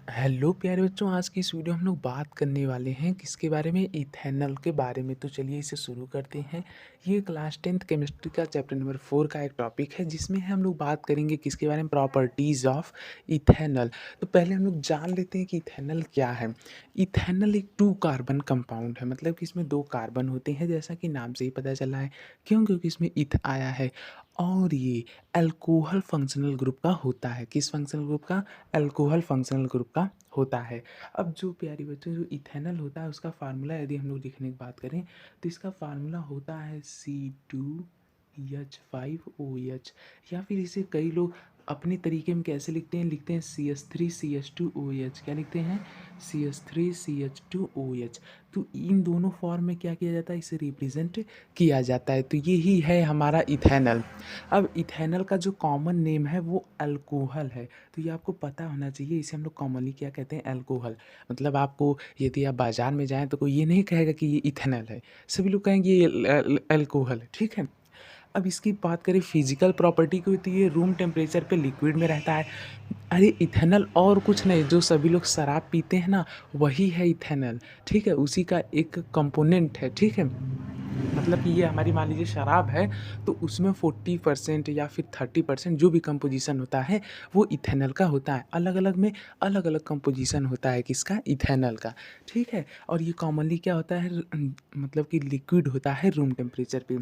Hello प्यारे बच्चों, आज की इस वीडियो हम लोग बात करने वाले हैं किसके बारे में, इथेनॉल के बारे में। तो चलिए इसे शुरू करते हैं। ये क्लास 10th केमिस्ट्री का चैप्टर नंबर 4 का एक टॉपिक है जिसमें हम लोग बात करेंगे किसके बारे में, प्रॉपर्टीज़ ऑफ इथेनॉल। तो पहले हम लोग जान लेते हैं कि इथेनॉल क्या है। इथेनॉल एक 2 कार्बन कंपाउंड है, मतलब कि इसमें 2 कार्बन होते हैं, जैसा कि नाम से ही पता चला है। क्यों? क्योंकि इसमें इथ आया है और ये अल्कोहल फंक्शनल ग्रुप का होता है। किस फंक्शनल ग्रुप का? अल्कोहल फंक्शनल ग्रुप का होता है। अब जो प्यारे बच्चों, जो इथेनॉल होता है उसका फार्मूला यदि हम लोग लिखने की बात करें तो इसका फार्मूला होता है C2H5OH, या फिर इसे कई लोग अपने तरीके में कैसे लिखते हैं CH3CH2OH। क्या लिखते हैं? CH3CH2OH। तो इन दोनों फॉर्म में क्या किया जाता है, इसे रिप्रेजेंट किया जाता है। तो यही है हमारा इथेनॉल। अब इथेनॉल का जो कॉमन नेम है वो अल्कोहल है। तो ये आपको पता होना चाहिए। इसे हम लोग कॉमनली क्या कहते हैं? अल्कोहल। मतलब आपको यदि आप बाज़ार में जाएँ तो कोई ये नहीं कहेगा कि ये इथेनॉल है, सभी लोग कहेंगे ये अल्कोहल है, ठीक है? अब इसकी बात करें फिजिकल प्रॉपर्टी की, तो ये रूम टेम्परेचर पे लिक्विड में रहता है। अरे इथेनॉल और कुछ नहीं, जो सभी लोग शराब पीते हैं ना, वही है इथेनॉल, ठीक है? उसी का एक कंपोनेंट है, ठीक है? मतलब कि ये हमारी मान लीजिए शराब है, तो उसमें 40% या फिर 30% जो भी कंपोजिशन होता है वो इथेनॉल का होता है। अलग अलग में अलग अलग कंपोजिशन होता है किसका? इथेनॉल का, ठीक है? और ये कॉमनली क्या होता है, मतलब कि लिक्विड होता है रूम टेम्परेचर पे।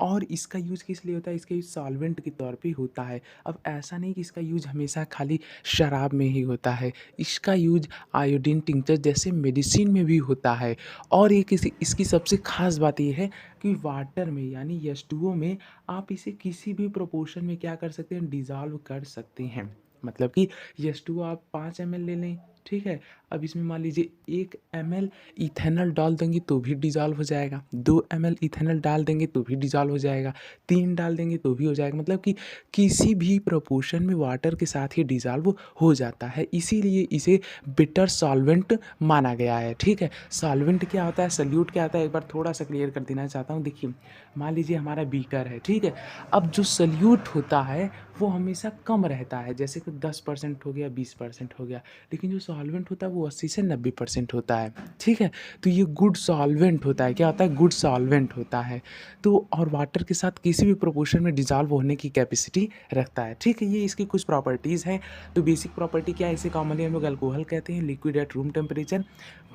और इसका यूज़ किस लिए होता है? इसका यूज़ सॉल्वेंट के तौर पे होता है। अब ऐसा नहीं कि इसका यूज़ हमेशा खाली शराब में ही होता है, इसका यूज़ आयोडीन टिंचर जैसे मेडिसिन में भी होता है। और ये किसी इसकी सबसे ख़ास बात ये है कि वाटर में यानी H2O में आप इसे किसी भी प्रोपोर्शन में क्या कर सकते हैं? डिज़ॉल्व कर सकते हैं। मतलब कि H2O आप 5 ml ले लें, ठीक है? अब इसमें मान लीजिए 1 ml इथेनॉल डाल देंगे तो भी डिज़ॉल्व हो जाएगा, 2 ml इथेनॉल डाल देंगे तो भी डिज़ॉल्व हो जाएगा, 3 डाल देंगे तो भी हो जाएगा। मतलब कि किसी भी प्रोपोर्शन में वाटर के साथ ये डिज़ॉल्व हो जाता है, इसीलिए इसे बिटर सॉल्वेंट माना गया है, ठीक है? सॉल्वेंट क्या होता है, सॉल्यूट क्या होता है, एक बार थोड़ा-सा क्लियर कर देना चाहता हूँ। देखिए, मान लीजिए हमारा बीकर है, ठीक है? अब जो सॉल्यूट होता है वो हमेशा कम रहता है, जैसे कि 10% हो गया, 20% हो गया। लेकिन जो सॉल्वेंट होता है वो 80 से 90% होता है, ठीक है? तो ये गुड सॉल्वेंट होता है। क्या होता है? गुड सॉल्वेंट होता है। तो और वाटर के साथ किसी भी प्रोपोर्शन में डिज़ॉल्व होने की कैपेसिटी रखता है, ठीक है? ये इसकी कुछ प्रॉपर्टीज़ हैं। तो बेसिक प्रॉपर्टी क्या है? इसे कॉमनली हम लोग अल्कोहल कहते हैं, liquid at room temperature,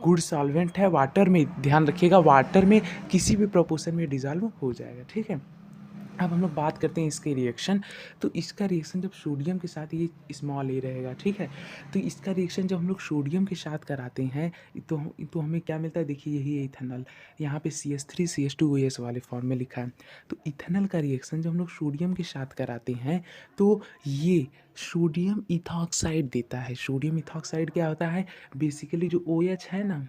good solvent है, वाटर में ध्यान रखिएगा, वाटर में किसी भी प्रोपोर्शन में डिज़ॉल्व हो जाएगा, ठीक है? अब हम लोग बात करते हैं इसके रिएक्शन। तो इसका रिएक्शन जब सोडियम के साथ, ये स्मॉल ए रहेगा, ठीक है? तो इसका रिएक्शन जब हम लोग सोडियम के साथ कराते हैं तो हमें क्या मिलता है? देखिए यही है इथेनॉल। यहाँ पे CH3CH2OH वाले फॉर्म में लिखा है। तो इथेनॉल का रिएक्शन जब हम लोग सोडियम के साथ कराते हैं तो ये सोडियम इथॉक्साइड देता है। सोडियम इथॉक्साइड क्या होता है? बेसिकली जो OH है ना,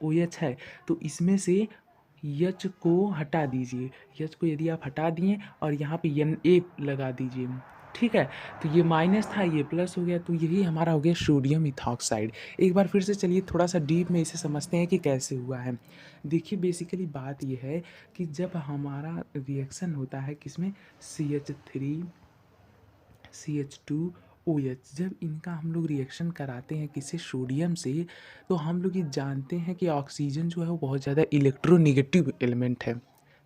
OH है, तो इसमें से एच को हटा दीजिए। एच को यदि आप हटा दिए और यहाँ पे Na लगा दीजिए, ठीक है? तो ये माइनस था, ये प्लस हो गया, तो यही हमारा हो गया सोडियम इथॉक्साइड। एक बार फिर से चलिए थोड़ा सा डीप में इसे समझते हैं कि कैसे हुआ है। देखिए बेसिकली बात ये है कि जब हमारा रिएक्शन होता है किसमें, CH3CH2OH, जब इनका हम लोग रिएक्शन कराते हैं किसी सोडियम से, तो हम लोग ये जानते हैं कि ऑक्सीजन जो है वो बहुत ज़्यादा इलेक्ट्रोनेगेटिव एलिमेंट है,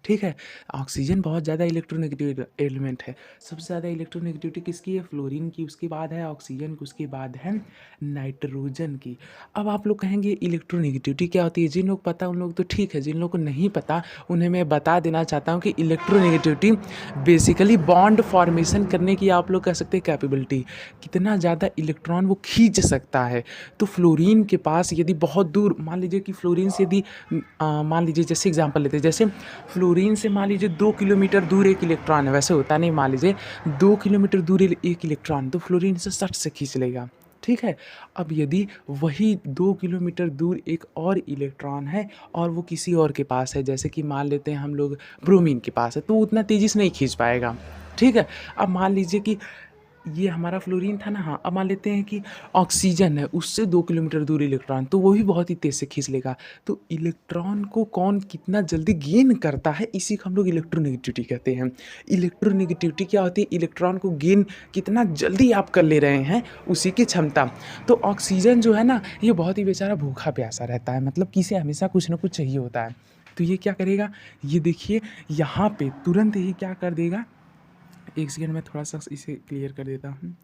ठीक है? ऑक्सीजन बहुत ज़्यादा इलेक्ट्रोनेगेटिव एलिमेंट है। सबसे ज़्यादा इलेक्ट्रोनेगेटिविटी किसकी है? फ्लोरीन की, उसके बाद है ऑक्सीजन की, उसके बाद है नाइट्रोजन की। अब आप लोग कहेंगे इलेक्ट्रोनेगेटिविटी क्या होती है? जिन लोग पता उन लोग तो ठीक है, जिन लोग को नहीं पता उन्हें मैं बता देना चाहता हूँ कि इलेक्ट्रोनेगेटिविटी बेसिकली बॉन्ड फॉर्मेशन करने की आप लोग कह सकते हैं कैपेबिलिटी, कितना ज़्यादा इलेक्ट्रॉन वो खींच सकता है। तो फ्लोरीन के पास यदि बहुत दूर, मान लीजिए कि फ्लोरीन से यदि मान लीजिए जैसे एग्जांपल लेते हैं, जैसे फ्लोरीन से मान लीजिए 2 किलोमीटर दूर एक इलेक्ट्रॉन है, वैसे होता नहीं, मान लीजिए 2 किलोमीटर दूर एक इलेक्ट्रॉन, तो फ्लोरीन से सट से खींच लेगा, ठीक है? अब यदि वही 2 किलोमीटर दूर एक और इलेक्ट्रॉन है और वो किसी और के पास है, जैसे कि मान लेते हैं हम लोग ब्रोमीन के पास है, तो उतना तेज़ी से नहीं खींच पाएगा, ठीक है? अब मान लीजिए कि ये हमारा फ्लोरीन था ना, हाँ, अब मान लेते हैं कि ऑक्सीजन है, उससे 2 किलोमीटर दूर इलेक्ट्रॉन, तो वो भी बहुत ही तेज़ से खींच लेगा। तो इलेक्ट्रॉन को कौन कितना जल्दी गेन करता है, इसी को हम लोग इलेक्ट्रोनेगेटिविटी कहते हैं। इलेक्ट्रोनेगेटिविटी क्या होती है? इलेक्ट्रॉन को गेन कितना जल्दी आप कर ले रहे हैं, उसी की क्षमता। तो ऑक्सीजन जो है ना, ये बहुत ही बेचारा भूखा-प्यासा रहता है, मतलब कि इसे हमेशा कुछ न कुछ चाहिए होता है। तो ये क्या करेगा, ये देखिए यहाँ पे तुरंत ही क्या कर देगा, 1 सेकंड में थोड़ा-सा इसे क्लियर कर देता हूँ।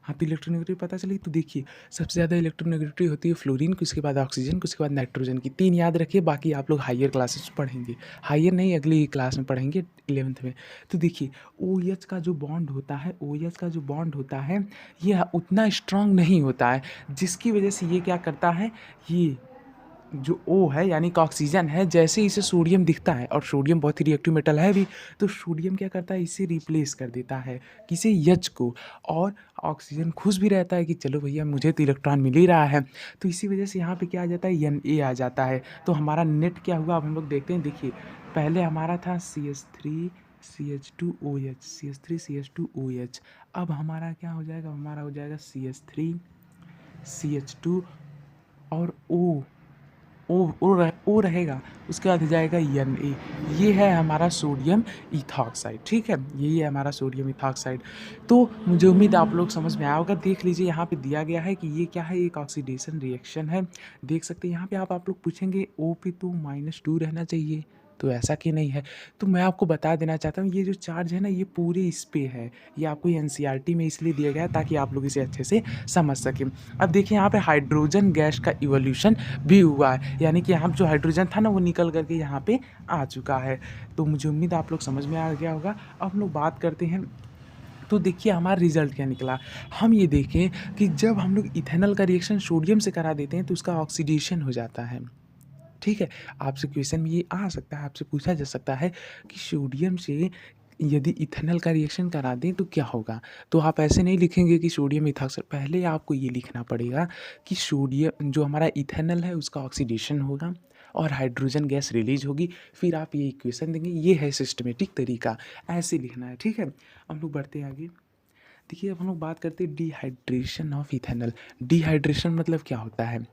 हाँ, तो इलेक्ट्रोनेगेटिविटी पता चली, तो देखिए सबसे ज़्यादा इलेक्ट्रोनेगेटिविटी होती है फ्लोरीन की, उसके बाद ऑक्सीजन की, उसके बाद नाइट्रोजन की। 3 याद रखिए, बाकी आप लोग हायर क्लासेस में पढ़ेंगे। हायर नहीं, अगली क्लास में पढ़ेंगे 11th में। तो देखिए OH का जो बॉन्ड होता है, OH का जो बॉन्ड होता है, ये उतना स्ट्रॉन्ग नहीं होता है, जिसकी वजह से ये क्या करता है, ये जो O है यानी कि ऑक्सीजन है, जैसे ही इसे सोडियम दिखता है, और सोडियम बहुत ही रिएक्टिव मेटल है भी, तो सोडियम क्या करता है, इसे रिप्लेस कर देता है, किसे, H को। और ऑक्सीजन खुश भी रहता है कि चलो भैया मुझे तो इलेक्ट्रॉन मिल ही रहा है। तो इसी वजह से यहाँ पे क्या आ जाता है, Na आ जाता है। तो हमारा नेट क्या हुआ, अब हम लोग देखते हैं। देखिए पहले हमारा था CH3 CH2OH, CH3 CH2OH। अब हमारा क्या हो जाएगा, हमारा हो जाएगा CH3 CH2 और ओ रहेगा, उसके बाद हो जाएगा Na। ये है हमारा सोडियम इथॉक्साइड, ठीक है, यही है हमारा सोडियम इथॉक्साइड। तो मुझे उम्मीद है आप लोग समझ में आया होगा। देख लीजिए यहाँ पे दिया गया है कि ये क्या है, एक ऑक्सीडेशन रिएक्शन है। देख सकते हैं यहाँ पे, आप लोग पूछेंगे O पे तो -2 रहना चाहिए, तो ऐसा क्यों नहीं है? तो मैं आपको बता देना चाहता हूँ, ये जो चार्ज है ना, ये पूरे इस पे है। ये आपको NCERT में इसलिए दिया गया है ताकि आप लोग इसे अच्छे से समझ सकें। अब देखिए यहाँ पे हाइड्रोजन गैस का इवोल्यूशन भी हुआ है, यानी कि यहाँ जो हाइड्रोजन था ना, वो निकल करके यहाँ पे आ चुका है। तो मुझे उम्मीद है आप लोग समझ में आ गया होगा। अब हम लोग बात करते हैं, तो देखिए हमारा रिजल्ट क्या निकला। हम ये देखें कि जब हम लोग इथेनॉल का रिएक्शन सोडियम से करा देते हैं, तो उसका ऑक्सीडेशन हो जाता है, ठीक है। आपसे क्वेश्चन में ये आ सकता है, आपसे पूछा जा सकता है कि सोडियम से यदि इथेनॉल का रिएक्शन करा दें तो क्या होगा? तो आप ऐसे नहीं लिखेंगे कि सोडियम इथॉक्साइड, पहले आपको ये लिखना पड़ेगा कि सोडियम जो हमारा इथेनॉल है, उसका ऑक्सीडेशन होगा और हाइड्रोजन गैस रिलीज होगी, फिर आप ये इक्वेशन देंगे। ये है सिस्टमेटिक तरीका, ऐसे लिखना है, ठीक है। हम लोग बढ़ते हैं आगे। देखिए अब हम लोग बात करते हैं डिहाइड्रेशन ऑफ इथेनॉल। डिहाइड्रेशन मतलब क्या होता है?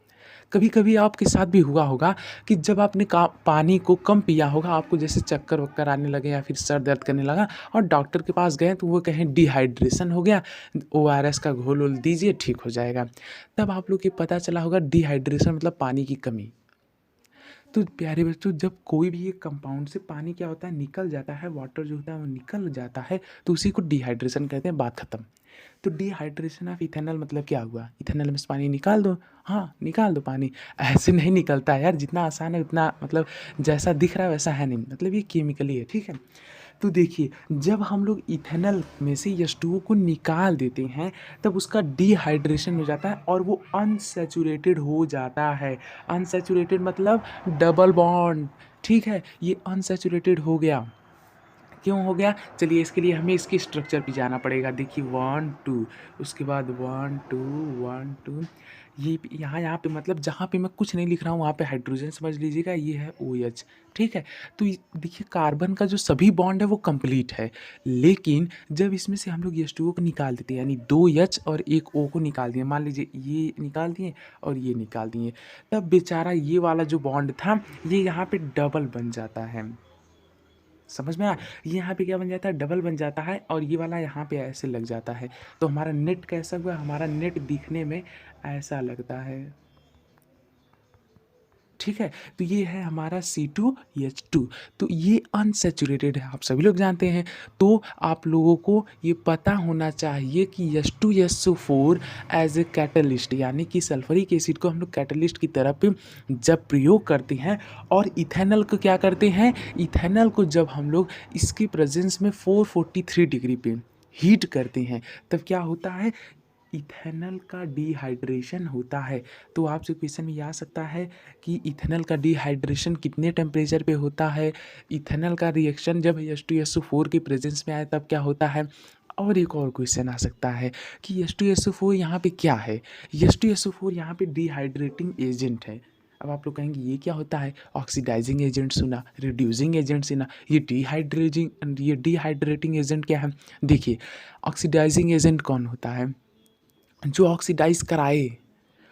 कभी कभी आपके साथ भी हुआ होगा कि जब आपने पानी को कम पिया होगा, आपको जैसे चक्कर वक्कर आने लगे या फिर सर दर्द करने लगा, और डॉक्टर के पास गए तो वो कहें डिहाइड्रेशन हो गया, ORS का घोल वोल दीजिए, ठीक हो जाएगा। तब आप लोग को पता चला होगा डिहाइड्रेशन मतलब पानी की कमी। तो प्यारे बच्चों, जब कोई भी एक कंपाउंड से पानी क्या होता है, निकल जाता है, वाटर जो होता है वो निकल जाता है, तो उसी को डिहाइड्रेशन कहते हैं। बात खत्म। तो डिहाइड्रेशन ऑफ इथेनॉल मतलब क्या हुआ, इथेनॉल में से पानी निकाल दो। हाँ, निकाल दो पानी। ऐसे नहीं निकलता है यार, जितना आसान है उतना, मतलब जैसा दिख रहा है वैसा है नहीं, मतलब ये केमिकली है, ठीक है। तो देखिए जब हम लोग इथेनॉल में से H2O को निकाल देते हैं, तब उसका डिहाइड्रेशन हो जाता है और वो अनसैचुरेटेड हो जाता है। अनसैचुरेटेड मतलब डबल बॉन्ड, ठीक है, ये अनसैचुरेटेड हो गया। क्यों हो गया, चलिए इसके लिए हमें इसकी स्ट्रक्चर पे जाना पड़ेगा। देखिए 1 2, उसके बाद 1 2 1 2, ये यहाँ पे मतलब जहाँ पे मैं कुछ नहीं लिख रहा हूँ वहाँ पे हाइड्रोजन समझ लीजिएगा, ये है OH, ठीक है। तो देखिए कार्बन का जो सभी बॉन्ड है वो कंप्लीट है, लेकिन जब इसमें से हम लोग H2O को निकाल देते हैं, यानी 2 H और 1 O को निकाल दिए, मान लीजिए ये निकाल दिए और ये निकाल दिए, तब बेचारा ये वाला जो बॉन्ड था, ये यहाँ पे डबल बन जाता है। समझ में आया? ये यहाँ पे क्या बन जाता है, डबल बन जाता है, और ये वाला यहाँ पे ऐसे लग जाता है। तो हमारा नेट कैसा हुआ, हमारा नेट दिखने में ऐसा लगता है, ठीक है। तो ये है हमारा C2H2। तो ये अनसैचुरेटेड है, आप सभी लोग जानते हैं। तो आप लोगों को ये पता होना चाहिए कि H2SO4 एज ए कैटलिस्ट, यानी कि सल्फरिक एसिड को हम लोग कैटलिस्ट की तरह पे जब प्रयोग करते हैं, और इथेनॉल को क्या करते हैं, इथेनॉल को जब हम लोग इसकी प्रेजेंस में 443 डिग्री पे हीट करते हैं, तब क्या होता है, इथेनॉल का डिहाइड्रेशन होता है। तो आपसे क्वेश्चन में ये आ सकता है कि इथेनॉल का डिहाइड्रेशन कितने टेम्परेचर पे होता है, इथेनॉल का रिएक्शन जब H2SO4 के प्रेजेंस में आए तब क्या होता है। और एक और क्वेश्चन आ सकता है कि H2SO4 यहाँ पे क्या है, H2SO4 यहाँ पे डिहाइड्रेटिंग एजेंट है। अब आप लोग कहेंगे ये क्या होता है? ऑक्सीडाइजिंग एजेंट सुना, रिड्यूसिंग एजेंट सुना, ये डिहाइड्रेटिंग एजेंट क्या है? देखिए, ऑक्सीडाइजिंग एजेंट कौन होता है? जो ऑक्सीडाइज़ कराए।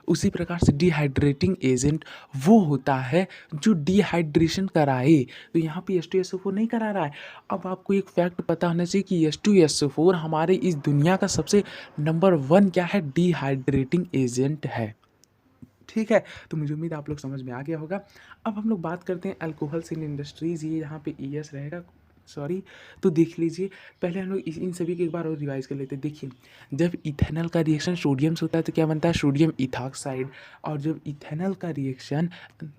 उसी प्रकार से डिहाइड्रेटिंग एजेंट वो होता है जो डिहाइड्रेशन कराए। तो यहाँ पे H2SO4 नहीं करा रहा है। अब आपको एक फैक्ट पता होना चाहिए कि H2SO4 हमारे इस दुनिया का सबसे नंबर 1 क्या है? डिहाइड्रेटिंग एजेंट है। ठीक है, तो मुझे उम्मीद है आप लोग समझ में आ गया होगा। अब हम लोग बात करते हैं अल्कोहल्स इन इंडस्ट्रीज़, ये यहाँ पे ES रहेगा, सॉरी। तो देख लीजिए, पहले हम लोग इन सभी को एक बार और रिवाइज कर लेते हैं। देखिए, जब इथेनॉल का रिएक्शन सोडियम से होता है तो क्या बनता है? Sodium ethoxide. और जब इथेनॉल का रिएक्शन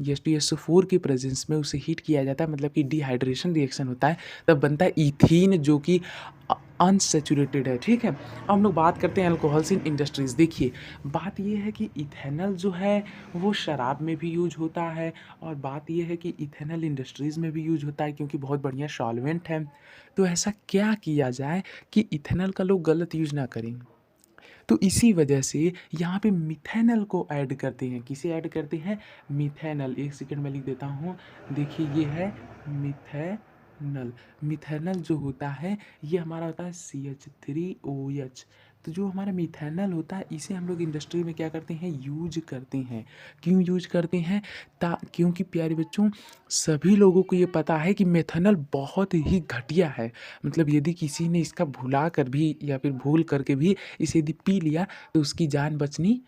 H2SO4 के प्रेजेंस में उसे हीट किया जाता है, मतलब कि डिहाइड्रेशन रिएक्शन होता है, तब बनता है ईथीन, जो कि अनसैचुरेटेड है। ठीक है, अब हम लोग बात करते हैं अल्कोहल्स इन इंडस्ट्रीज़। देखिए, बात ये है कि इथेनॉल जो है वो शराब में भी यूज होता है, और बात ये है कि इथेनॉल इंडस्ट्रीज़ में भी यूज होता है, क्योंकि बहुत बढ़िया सॉल्वेंट है। तो ऐसा क्या किया जाए कि इथेनॉल का लोग गलत यूज ना करें? तो इसी वजह से यहाँ पे मिथेनॉल को ऐड करते हैं। किसे ऐड करते हैं? मिथेनॉल। एक सेकंड में लिख देता हूँ। देखिए, ये है मिथेनॉल। मिथेनॉल जो होता है ये हमारा होता है CH3OH। तो जो हमारा मिथेनॉल होता है इसे हम लोग इंडस्ट्री में क्या करते हैं? यूज करते हैं। क्यों यूज करते हैं? क्योंकि प्यारे बच्चों, सभी लोगों को ये पता है कि मेथनॉल बहुत ही घटिया है। मतलब यदि किसी ने इसका भुला कर भी या फिर भूल करके भी इसे यदि पी लिया तो उसकी जान बचनी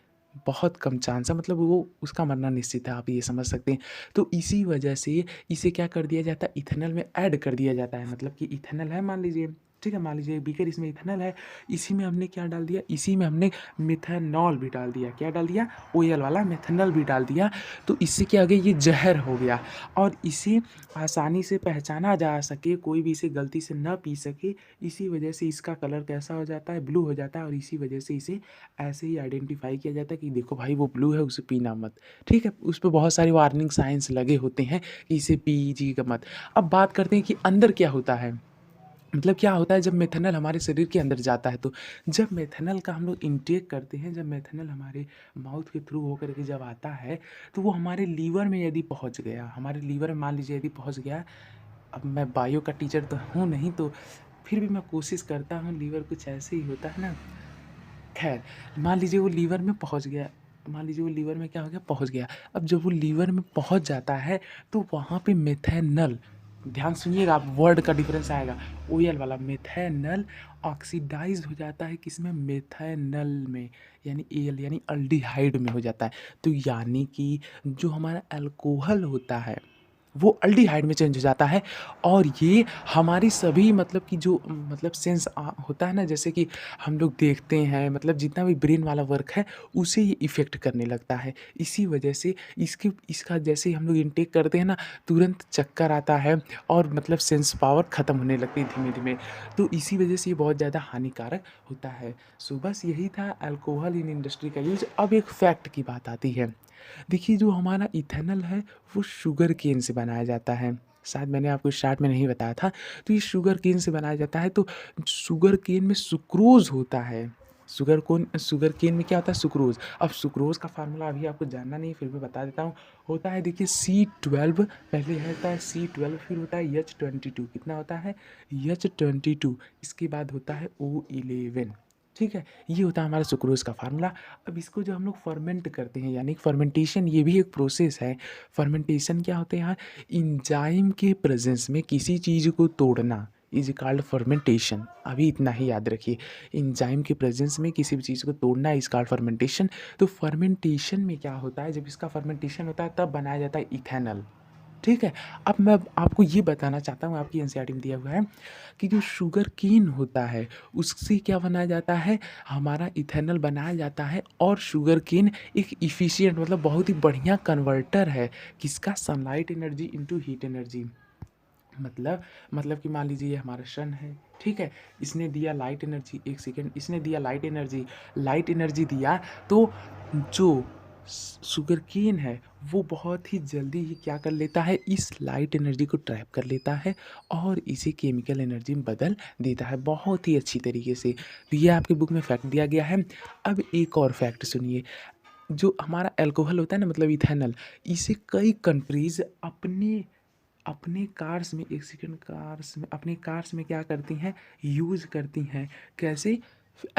बहुत कम चांस है, मतलब वो उसका मरना निश्चित है, आप ये समझ सकते हैं। तो इसी वजह से इसे क्या कर दिया जाता है? इथेनॉल में ऐड कर दिया जाता है। मतलब कि इथेनॉल है, मान लीजिए, ठीक है, मान लीजिए बीकर, इसमें इथेनॉल है, इसी में हमने क्या डाल दिया? इसी में हमने मिथेनॉल भी डाल दिया। क्या डाल दिया? OL वाला मिथेनॉल भी डाल दिया। तो इससे क्या हो गया? ये जहर हो गया। और इसे आसानी से पहचाना जा सके, कोई भी इसे गलती से न पी सके, इसी वजह से इसका कलर कैसा हो जाता है? ब्लू हो जाता है। और इसी वजह से इसे ऐसे ही आइडेंटिफाई किया जाता है कि देखो भाई, वो ब्लू है, उसे पीना मत। ठीक है, उस पर बहुत सारे वार्निंग साइंस लगे होते हैं कि इसे पीजिएगा मत। अब बात करते हैं कि अंदर क्या होता है। मतलब क्या होता है जब मेथनॉल हमारे शरीर के अंदर जाता है? तो जब मेथनॉल का हम लोग इंटेक करते हैं, जब मेथनॉल हमारे माउथ के थ्रू होकर के जब आता है, तो वो हमारे लीवर में यदि पहुंच गया, हमारे लीवर में मान लीजिए यदि पहुंच गया। अब मैं बायो का टीचर तो हूँ नहीं, तो फिर भी मैं कोशिश करता हूँ। लीवर कुछ ऐसे ही होता है ना। खैर, मान लीजिए वो लीवर में पहुंच गया। मान लीजिए वो लीवर में क्या हो गया? पहुंच गया। अब जब वो लीवर में पहुंच जाता है तो वहाँ पे मेथेनॉल, ध्यान सुनिएगा, आप वर्ड का डिफरेंस आएगा। OL वाला मेथेनॉल ऑक्सीडाइज हो जाता है किसमें? मेथेनॉल में, यानी AL यानी अल्डिहाइड में हो जाता है। तो यानी कि जो हमारा अल्कोहल होता है वो अल्डिहाइड में चेंज हो जाता है। और ये हमारी सभी, मतलब कि जो मतलब सेंस होता है ना, जैसे कि हम लोग देखते हैं, मतलब जितना भी ब्रेन वाला वर्क है उसे ये इफ़ेक्ट करने लगता है। इसी वजह से इसका जैसे ही हम लोग इनटेक करते हैं ना, तुरंत चक्कर आता है और मतलब सेंस पावर ख़त्म होने लगती है धीमे धीमे। तो इसी वजह से ये बहुत ज़्यादा हानिकारक होता है। सो बस यही था अल्कोहल इन इंडस्ट्री का यूज। अब एक फैक्ट की बात आती है। देखिए, जो हमारा इथेनॉल है वो शुगर केन से बनाया जाता है। शायद मैंने आपको स्टार्ट में नहीं बताया था। तो ये शुगर केन से बनाया जाता है। तो शुगर केन में सुक्रोज़ होता है। शुगर केन में क्या होता है? सुक्रोज़। अब सुक्रोज़ का फार्मूला अभी आपको जानना नहीं है, फिर भी बता देता हूँ। होता है, देखिए, C12, पहले होता है C12, फिर होता है H22। कितना होता है? H22। इसके बाद होता है O11। ठीक है, ये होता है हमारा सुक्रोज़ का फार्मूला। अब इसको जब हम लोग फर्मेंट करते हैं, यानी फर्मेंटेशन, ये भी एक प्रोसेस है। फर्मेंटेशन क्या होते हैं? एंजाइम के प्रेजेंस में किसी चीज़ को तोड़ना इज कॉल्ड फर्मेंटेशन। अभी इतना ही याद रखिए, एंजाइम के प्रेजेंस में किसी भी चीज़ को तोड़ना इज कॉल्ड फर्मेंटेशन। तो फर्मेंटेशन में क्या होता है? जब इसका फर्मेंटेशन होता है तब बनाया जाता है इथेनॉल। ठीक है, अब मैं आपको ये बताना चाहता हूँ, आपकी एनसीईआरटी में दिया हुआ है कि जो शुगर केन होता है उससे क्या बनाया जाता है? हमारा इथेनॉल बनाया जाता है। और शुगर केन एक इफ़िशिएंट, मतलब बहुत ही बढ़िया कन्वर्टर है। किसका? Sunlight energy into heat energy. मतलब कि मान लीजिए ये हमारा सन है, ठीक है, इसने दिया लाइट एनर्जी, एक सेकेंड, इसने दिया लाइट एनर्जी दिया। तो जो शुगर केन है वो बहुत ही जल्दी ही क्या कर लेता है? इस लाइट एनर्जी को ट्रैप कर लेता है और इसे केमिकल एनर्जी में बदल देता है बहुत ही अच्छी तरीके से। तो ये आपके बुक में फैक्ट दिया गया है। अब एक और फैक्ट सुनिए। जो हमारा अल्कोहल होता है ना, मतलब इथेनॉल, इसे कई कंट्रीज़ अपने अपने कार्स में, एक सेकंड, कार्स में, अपने कार्स में क्या करती हैं, यूज़ करती हैं। कैसे?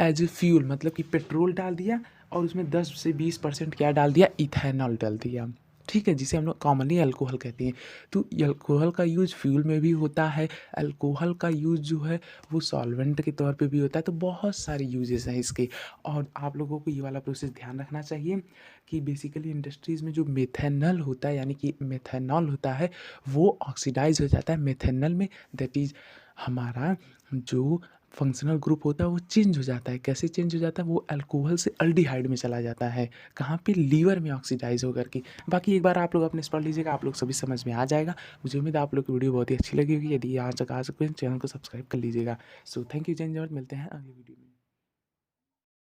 एज ए फ्यूल, मतलब कि पेट्रोल डाल दिया और उसमें 10 से 20% क्या डाल दिया, इथेनॉल डाल दिया। ठीक है, जिसे हम लोग कॉमनली अल्कोहल कहते हैं। तो अल्कोहल का यूज़ फ्यूल में भी होता है। अल्कोहल का यूज़ जो है वो सॉल्वेंट के तौर पे भी होता है। तो बहुत सारे यूजेस हैं इसके। और आप लोगों को ये वाला प्रोसेस ध्यान रखना चाहिए कि बेसिकली इंडस्ट्रीज़ में जो मेथेनॉल होता है, यानी कि मेथेनॉल होता है, वो ऑक्सीडाइज़ हो जाता है मेथेनॉल में। दैट इज़ हमारा जो फंक्शनल ग्रुप होता है वो चेंज हो जाता है। कैसे चेंज हो जाता है? वो अल्कोहल से अल्डिहाइड में चला जाता है। कहाँ पे? लीवर में ऑक्सीडाइज़ होकर के। बाकी एक बार आप लोग अपने से पढ़ लीजिएगा, आप लोग सभी समझ में आ जाएगा। मुझे उम्मीद है आप लोग की वीडियो बहुत ही अच्छी लगी होगी। यदि यहाँ तक आ सकते हैं, चैनल को सब्सक्राइब कर लीजिएगा। सो थैंक यू, जय हिंद, मिलते हैं अगली वीडियो में।